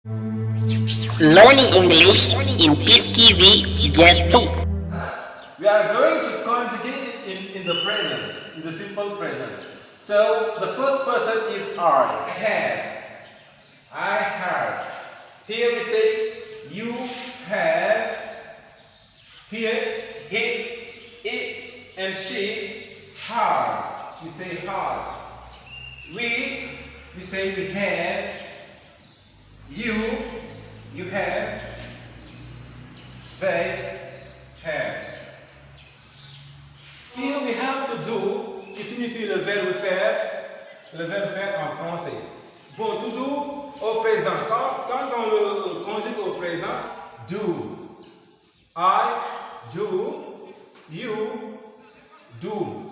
Learning English in Peace TV Guest 2. We are going to conjugate it in the present, in the simple present. So the first person is I have. I have. Here we say you have. Here he, it, and she has. We say has. We say we have. You have. They have. Here we have to do, qui signifie le verbe faire en français. Bon, to do au présent. Quand on le conjugue au présent, do. I do. You do.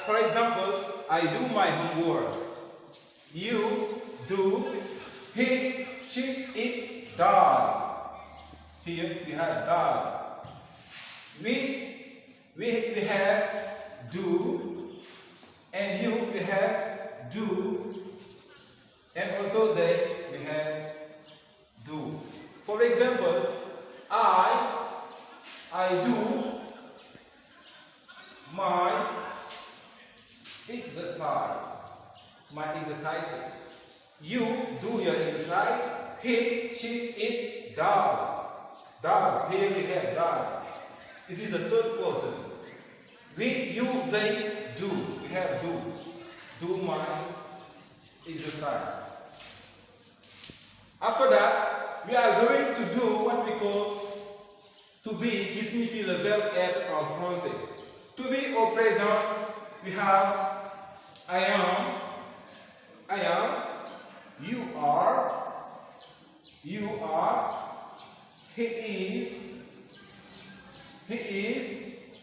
For example, I do my homework. You do. He, she, it does. Here we have does. We have do, and you we have do, and also they we have do. For example, I do my exercises. You do your exercise. He, she, it does. Does. Here we have does. It is a third person. We, you, they do. We have do. Do my exercise. After that, we are going to do what we call to be, qui signifie le verbe être en français. To be au présent, we have I am, you are, he is,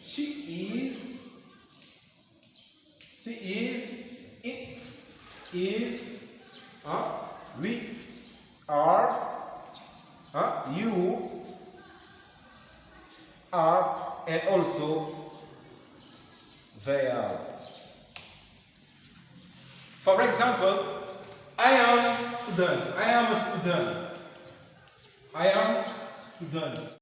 she is, it is, we are, you are, and also they are. For example, I am a student.